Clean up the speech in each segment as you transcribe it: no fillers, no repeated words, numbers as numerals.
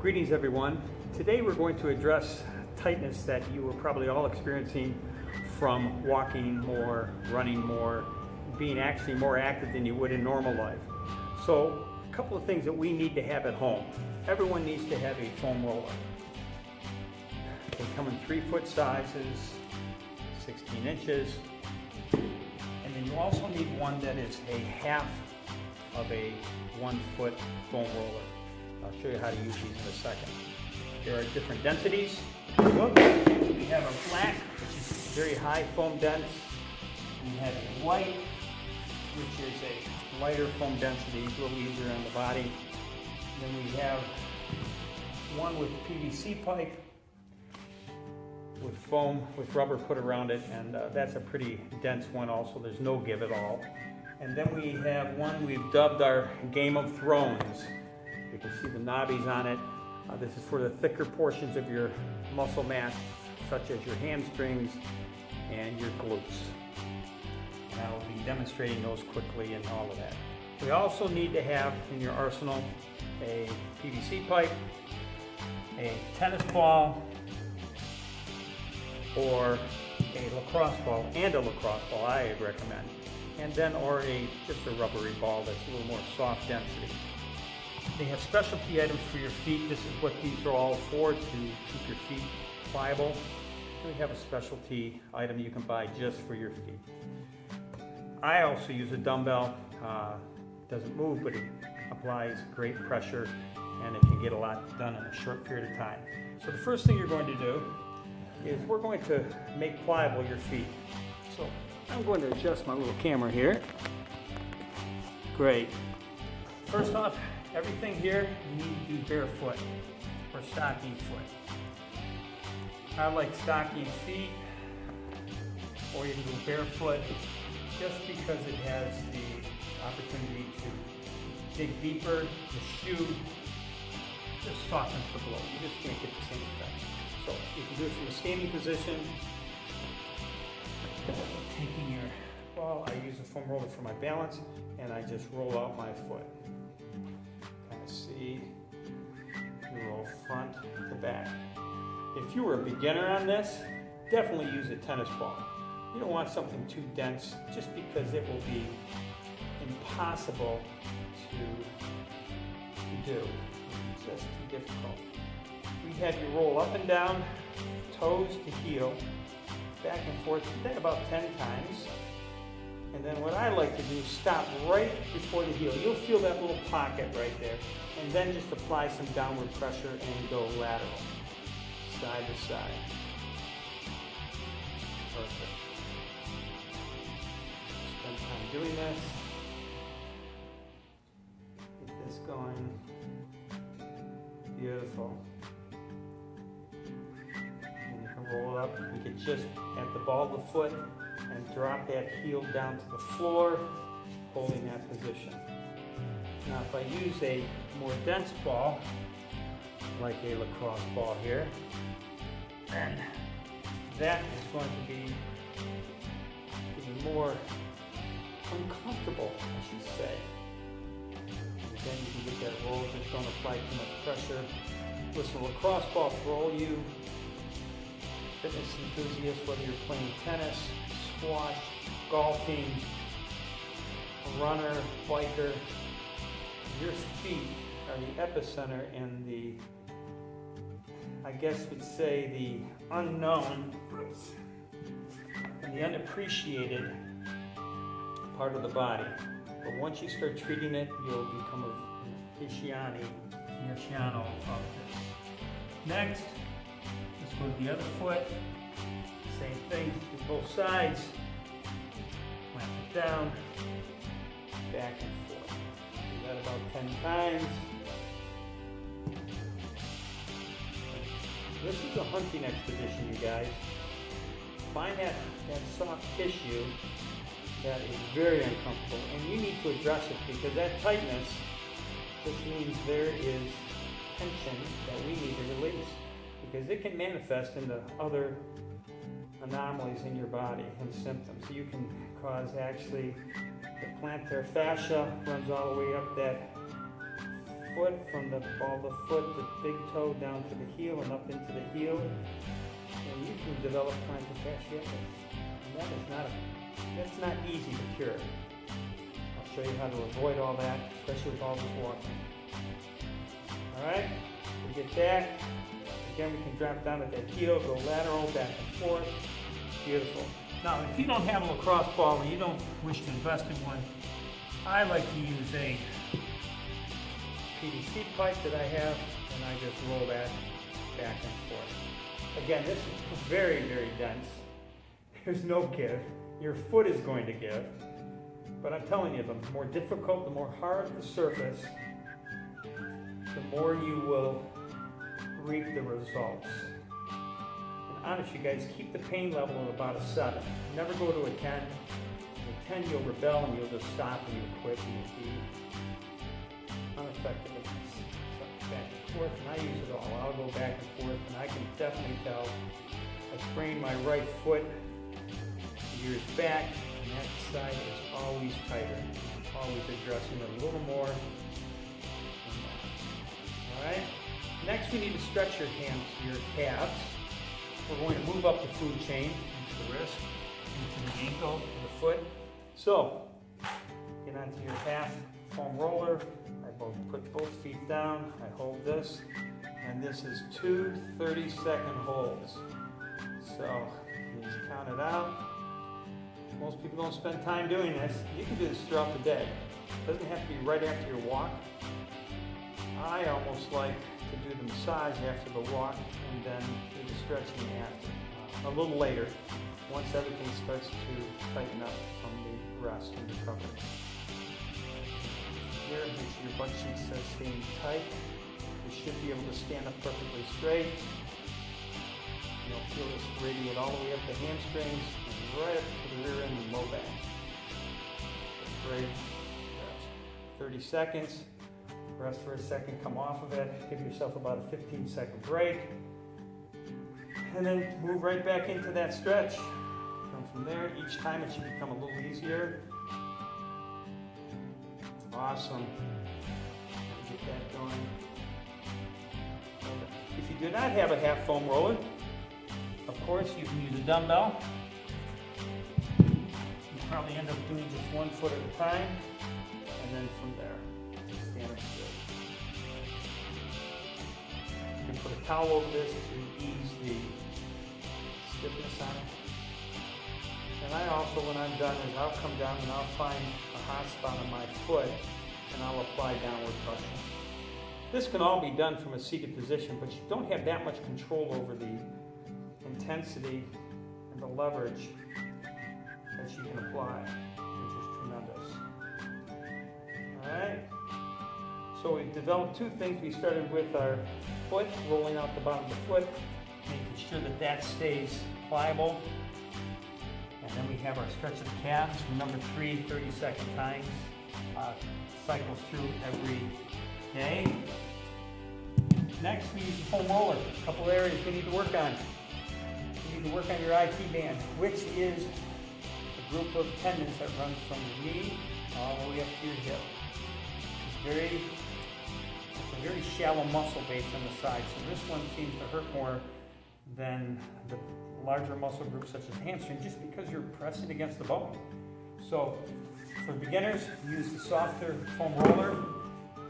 Greetings everyone. Today we're going to address tightness that you were probably all experiencing from walking more, running more, being actually more active than you would in normal life. So a couple of things that we need to have at home. Everyone needs to have a foam roller. They come in 3-foot sizes, 16 inches, and then you also need one that is a half of a 1-foot foam roller. I'll show you how to use these in a second. There are different densities. We have a black, which is very high foam dense. We have a white, which is a lighter foam density, a little easier on the body. Then we have one with PVC pipe, with foam, with rubber put around it, and that's a pretty dense one also. There's no give at all. And then we have one we've dubbed our Game of Thrones. You can see the knobbies on it. This is for the thicker portions of your muscle mass, such as your hamstrings and your glutes. And I will be demonstrating those quickly and all of that. We also need to have in your arsenal a PVC pipe, a tennis ball, or a lacrosse ball, and a lacrosse ball I recommend. And then, or just a rubbery ball that's a little more soft density. They have specialty items for your feet. This is what these are all for, to keep your feet pliable. We have a specialty item you can buy just for your feet. I also use a dumbbell. Doesn't move, but it applies great pressure, and it can get a lot done in a short period of time. So the first thing you're going to do is we're going to make pliable your feet. So I'm going to adjust my little camera here. Great. First off, everything here you need to do barefoot or stocking foot. I like stocking feet, or you can go barefoot just because it has the opportunity to dig deeper. The shoe just softens the blow. You just can't get the same effect. So you can do it from a standing position. Taking your ball, I use a foam roller for my balance, and I just roll out my foot. Kind of see, you roll front to back. If you were a beginner on this, definitely use a tennis ball. You don't want something too dense, just because it will be impossible to do. It's just too difficult. We have you roll up and down, toes to heel, back and forth, do that about 10 times. And then what I like to do is stop right before the heel. You'll feel that little pocket right there. And then just apply some downward pressure and go lateral, side to side. Perfect. Spend time doing this. Get this going. Beautiful. And you can roll it up. You can just at the ball of the foot and drop that heel down to the floor, holding that position. Now if I use a more dense ball, like a lacrosse ball here, then that is going to be even more uncomfortable, I should say. And then you can get that roll, just don't apply too much pressure. Listen, lacrosse ball for all you fitness enthusiasts, whether you're playing tennis, squash, golfing, a runner, biker, your feet are the epicenter and the, I guess would say, the unknown and the unappreciated part of the body. But once you start treating it, you'll become an aficionado of this. Next, let's go to the other foot. Same thing, do both sides. Clamp it down, back and forth. Do that about 10 times. This is a hunting expedition, you guys. Find that soft tissue that is very uncomfortable, and you need to address it, because that tightness just means there is tension that we need to release, because it can manifest into other anomalies in your body and symptoms. You can cause actually the plantar fascia runs all the way up that foot from the ball of the foot, the big toe down to the heel and up into the heel. And you can develop plantar fasciitis. And that's not easy to cure. I'll show you how to avoid all that, especially with all this walking. Alright, we get that. Again, we can drop down at that heel, go lateral, back and forth. Beautiful. Now, if you don't have a lacrosse ball and you don't wish to invest in one, I like to use a PVC pipe that I have, and I just roll that back and forth. Again, this is very, very dense. There's no give. Your foot is going to give. But I'm telling you, the more difficult, the more hard the surface, the more you will reap the results. And honest, you guys, keep the pain level at about a 7. Never go to a 10. At 10, you'll rebel and you'll just stop and you'll quit and you'll be unaffected. So back and forth, and I use it all. I'll go back and forth, and I can definitely tell I sprained my right foot years back, and that side is always tighter. I'm always addressing it a little more. Alright, next we need to stretch your hands, your calves. We're going to move up the food chain into the wrist, into the ankle, to the foot. So, get onto your half foam roller. I put both feet down. I hold this, and this is 2 30-second holds. So, you just count it out. Most people don't spend time doing this. You can do this throughout the day. It doesn't have to be right after your walk. I almost like to do the massage after the walk and then do the stretching after. A little later, once everything starts to tighten up from the rest and recovery. Here, make sure your butt cheeks are staying tight. You should be able to stand up perfectly straight. You'll feel this radiate all the way up the hamstrings and right up to the rear end and low back. Great. 30 seconds. Rest for a second, come off of it. Give yourself about a 15-second break. And then move right back into that stretch. Come from there. Each time it should become a little easier. Awesome. Get that going. If you do not have a half foam roller, of course you can use a dumbbell. You probably end up doing just 1 foot at a time, and then from there, stand up straight. You can put a towel over this to ease the stiffness on it. And I also, when I'm done, is I'll come down and I'll find a hot spot on my foot and I'll apply downward pressure. This can all be done from a seated position, but you don't have that much control over the intensity and the leverage that you can apply, which is tremendous. Alright, so we've developed 2 things. We started with our foot, rolling out the bottom of the foot, making sure that that stays pliable. And then we have our stretch of the calves. Remember, 3 30-second times. Cycles through every day. Next, we use the foam roller. A couple areas we need to work on. You need to work on your IT band, which is a group of tendons that runs from your knee all the way up to your hip. It's a very shallow muscle base on the side, so this one seems to hurt more than the larger muscle groups such as hamstring, just because you're pressing against the bone. So for beginners, use the softer foam roller.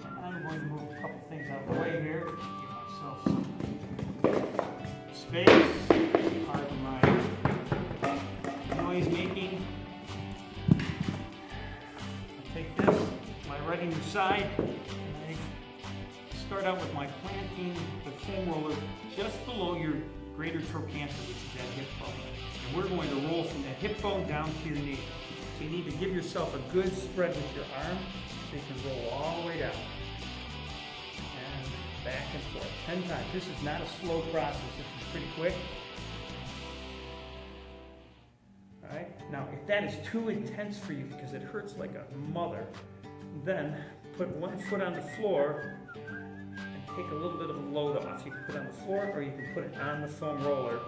And I'm going to move a couple things out of the way here. Give myself some space. Pardon my noise making. I'll take this, my right hand side, and I start out with my planting the foam roller just below your greater trochanter, which is that hip bone. And we're going to roll from that hip bone down to your knee. So you need to give yourself a good spread with your arm so you can roll all the way down. And back and forth 10 times. This is not a slow process. This is pretty quick. Alright, now if that is too intense for you because it hurts like a mother, then put 1 foot on the floor and take a little bit of a load off. You can put it on the floor or you can put it on the foam roller.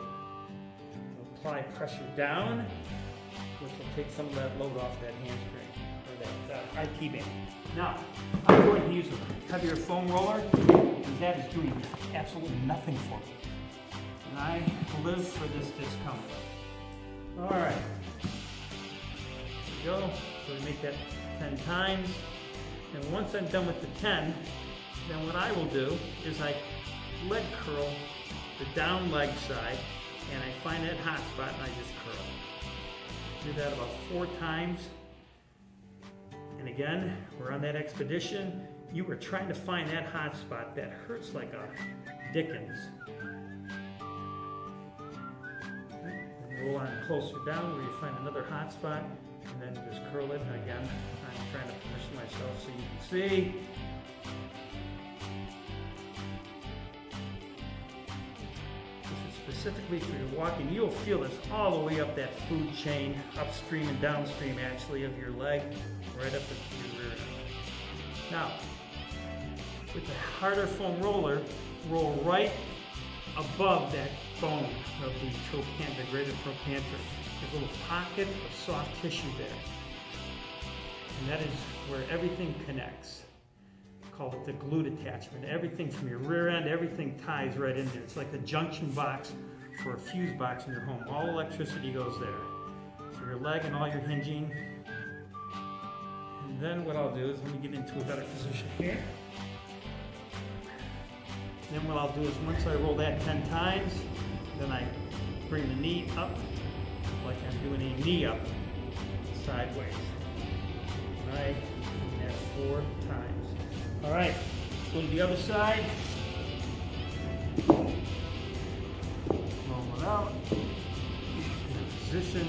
Apply pressure down, which will take some of that load off that hamstring or that IT band. Now, I'm going to use a heavier foam roller because that is doing absolutely nothing for me. And I live for this discomfort. All right. There we go. So we make that 10 times. And once I'm done with the 10, then what I will do is I leg curl the down leg side, and I find that hot spot and I just curl. Do that about 4 times. And again, we're on that expedition. You were trying to find that hot spot that hurts like a Dickens. And roll on closer down where you find another hot spot, and then just curl it. And again, I'm trying to position myself so you can see. Specifically for your walking, you'll feel this all the way up that food chain, upstream and downstream actually of your leg, right up into your rear end. Now, with the harder foam roller, roll right above that bone of the trochanter, greater trochanter. There's a little pocket of soft tissue there. And that is where everything connects. Call it the glute attachment. Everything from your rear end, everything ties right in there. It's like the junction box for a fuse box in your home. All electricity goes there. For your leg and all your hinging. And then what I'll do is, let me get into a better position here. Then what I'll do is once I roll that 10 times, then I bring the knee up like I'm doing a knee up sideways. And I do that 4 times. All right, go to the other side. Roll it out. In a position.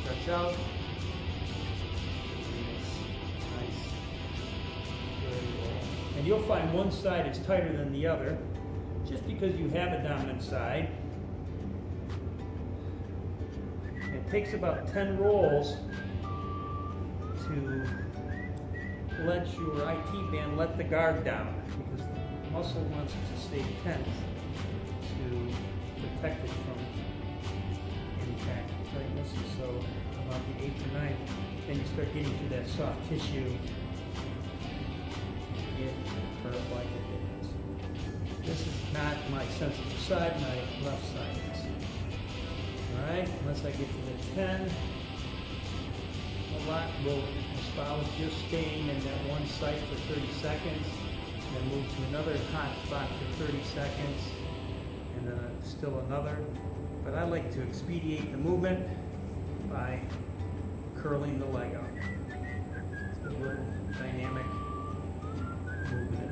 Stretch out. Nice. And you'll find one side is tighter than the other, just because you have a dominant side. And it takes about 10 rolls to let your IT band let the guard down, because the muscle wants it to stay tense to protect it from impact tightness. So about the 8th or 9th, then you start getting to that soft tissue. You get curved like it is. This is not my sensitive side, my left side is. All right, once I get to the 10, a lot will espouse just staying in that one site for 30 seconds, then move to another hot spot for 30 seconds, and then still another. But I like to expedite the movement by curling the leg out. It's a little dynamic movement.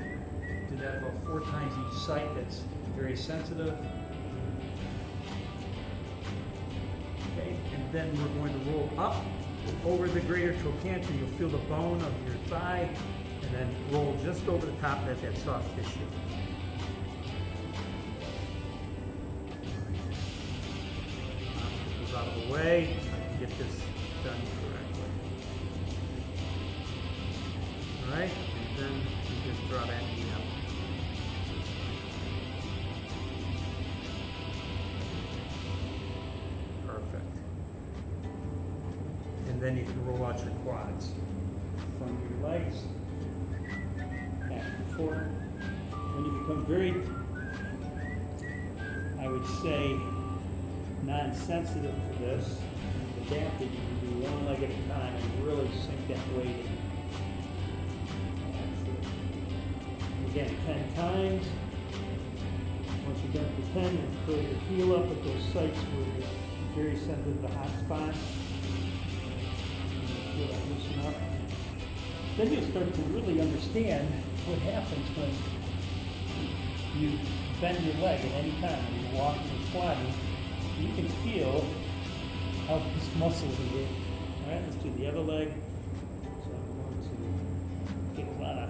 Do that about 4 times each site. That's very sensitive. Okay, and then we're going to roll up over the greater trochanter. You'll feel the bone of your thigh, and then roll just over the top of that soft tissue. Obstacles out of the way, so I can get this done correctly. All right, and then you just draw that knee up. Perfect. And then you can roll out your quads from your legs, back and forth. When you become very, I would say, non-sensitive to this, adapted, you can do one leg at a time and really sink that weight in. Again, 10 times. Once you're done with 10, you curl your heel up at those sites where you're very sensitive to hot spots. Loosen up. Then you'll start to really understand what happens when you bend your leg at any time. When you're walking or squatting, you can feel how this muscle is engaged. All right, let's do the other leg. So I'm going to get a lot of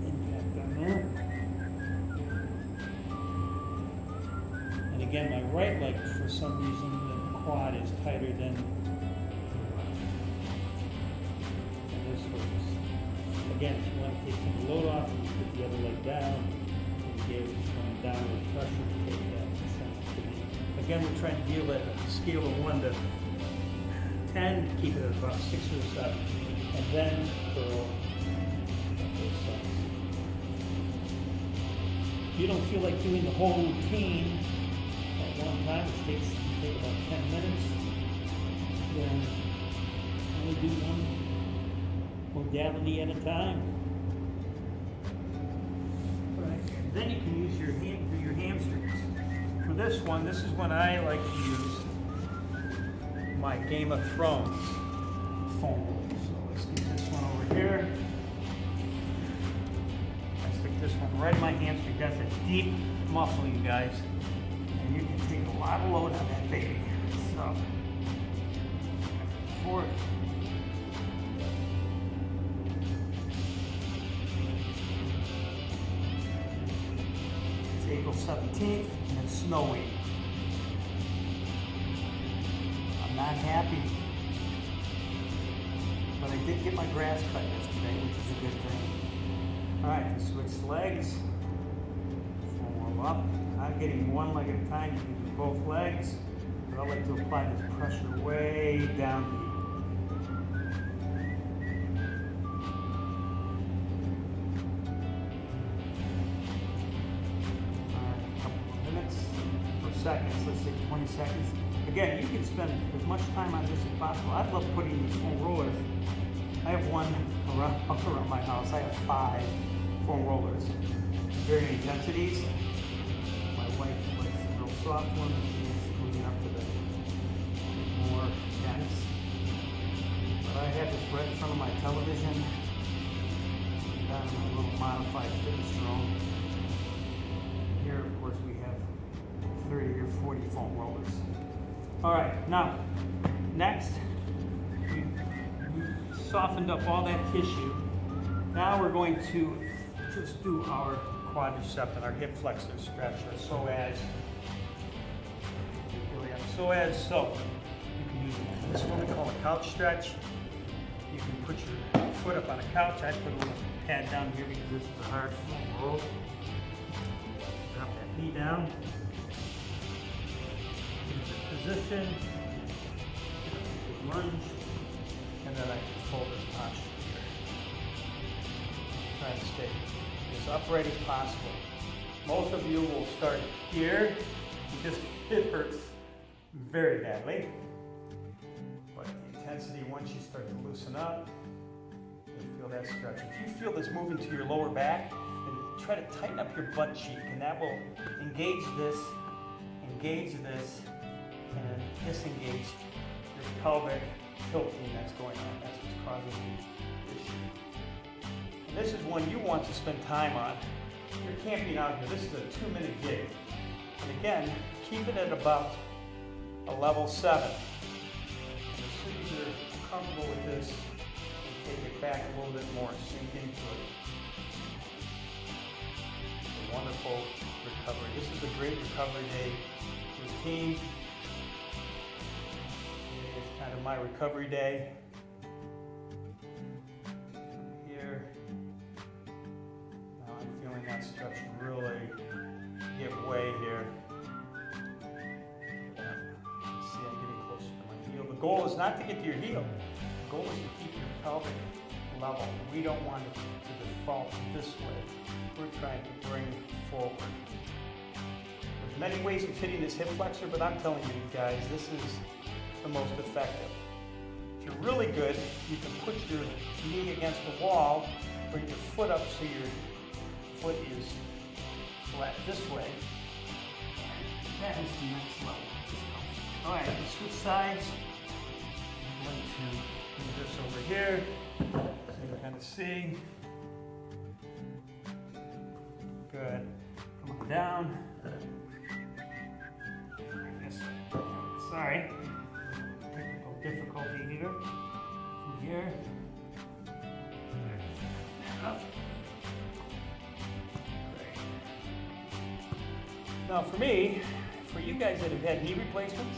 impact on there. And again, my right leg, for some reason, the quad is tighter than again, if you want to take some load off, you put the other leg down, and give some downward pressure to take that sensitivity. Again, we're trying to deal at a scale of 1 to 10, keep it at about 6 or 7, and then curl both sides. If you don't feel like doing the whole routine at one time, it takes about 10 minutes, then only do one modality at a time. Right. And then you can use your hamstrings. For this one, this is when I like to use my Game of Thrones foam roller. So let's get this one over here. I stick this one right in my hamstring. That's a deep muscle, you guys. And you can take a lot of load on that baby. So, forward. It's April 17th and it's snowing. I'm not happy, but I did get my grass cut yesterday, which is a good thing. All right, switch legs. Warm up. Not getting one leg at a time. You can do both legs. But I like to apply this pressure way down deep. All right, a couple more minutes or seconds. Let's say 20 seconds. Again, you can spend as much time on this as possible. I love putting these foam rollers. I have one around my house. I have 5 foam rollers. Varying intensities. My wife likes the real soft one. She's moving up to the more dense. But I have this right in front of my television. Down in a little modified fitness room. Here, of course, we have 30 or 40 foam rollers. All right, now, next, we softened up all that tissue. Now we're going to just do our quadricep and our hip flexor stretch, or psoas. So. You can use this is what we call a couch stretch. You can put your foot up on a couch. I put a little pad down here because this is a hard foam roll. Drop that knee down. Position, lunge, and then I can fold this posture here. Try to stay as upright as possible. Most of you will start here because it hurts very badly. But the intensity, once you start to loosen up, you'll feel that stretch. If you feel this moving to your lower back, then try to tighten up your butt cheek, and that will engage this, and disengage your pelvic tilting that's going on. That's what's causing the issue. And this is one you want to spend time on. You're camping out here. This is a 2-minute gig. And again, keep it at about a level 7. And as soon as you're comfortable with this, you take it back a little bit more, sink into it. It's a wonderful recovery. This is a great recovery day routine. It's kind of my recovery day. Here, now I'm feeling that stretch really give way here. See, I'm getting closer to my heel. The goal is not to get to your heel. The goal is to keep your pelvic level. We don't want it to default this way. We're trying to bring forward. There's many ways of hitting this hip flexor, but I'm telling you guys, this is the most effective. If you're really good, you can put your knee against the wall, bring your foot up so your foot is flat this way. That is the next level. All right, let's switch sides. I'm going to move this over here so you can kind of see. Good. Come on down. Sorry. Technical difficulty here. From here. And up. Now for me, for you guys that have had knee replacements,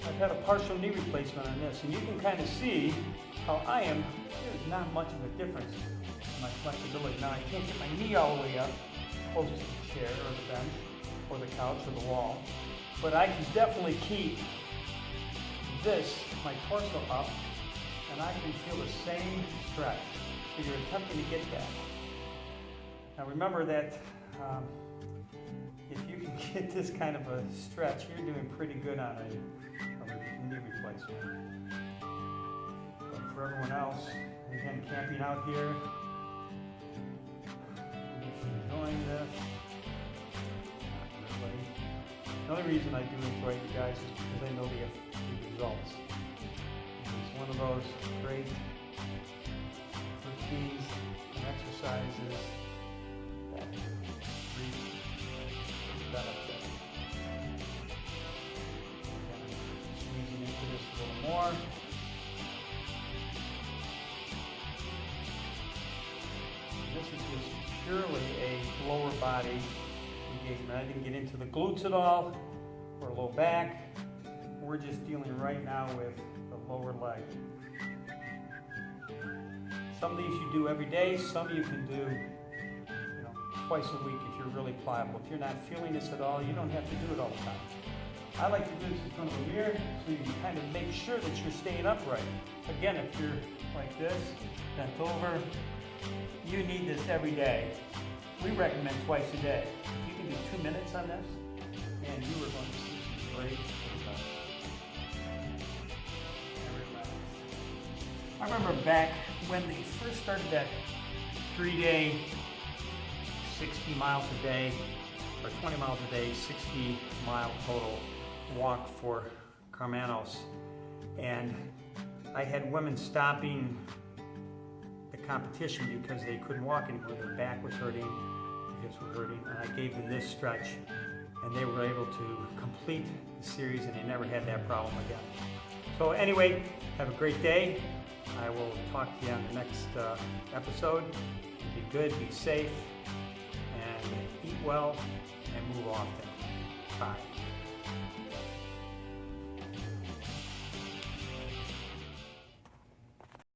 I've had a partial knee replacement on this, and you can kind of see how I am. There's not much of a difference in my flexibility. Now I can't get my knee all the way up, close to the chair or the bench or the couch or the wall, but I can definitely keep this, my torso up, and I can feel the same stretch. So you're attempting to get that. Now remember that if you can get this kind of a stretch, you're doing pretty good on a knee replacement. But for everyone else, again, camping out here, enjoying this. The only reason I do enjoy it, you guys, is because I know the results. It's one of those great routines and exercises that reap benefit. Squeezing into this a little more. This is just purely a lower body engagement. I didn't get into the glutes at all or low back. We're just dealing right now with the lower leg. Some of these you do every day, some you can do twice a week if you're really pliable. If you're not feeling this at all, you don't have to do it all the time. I like to do this in front of a mirror so you can kind of make sure that you're staying upright. Again, if you're like this, bent over, you need this every day. We recommend twice a day. If you can do 2 minutes on this, and you are going to see some great results. I remember back when they first started that 3-day, 60 miles a day, or 20 miles a day, 60-mile total walk for Carmanos. And I had women stopping the competition because they couldn't walk anymore. Their back was hurting, their hips were hurting, and I gave them this stretch, and they were able to complete the series, and they never had that problem again. So anyway, have a great day. I will talk to you on the next episode. Be good, be safe, and eat well, and move often. Bye.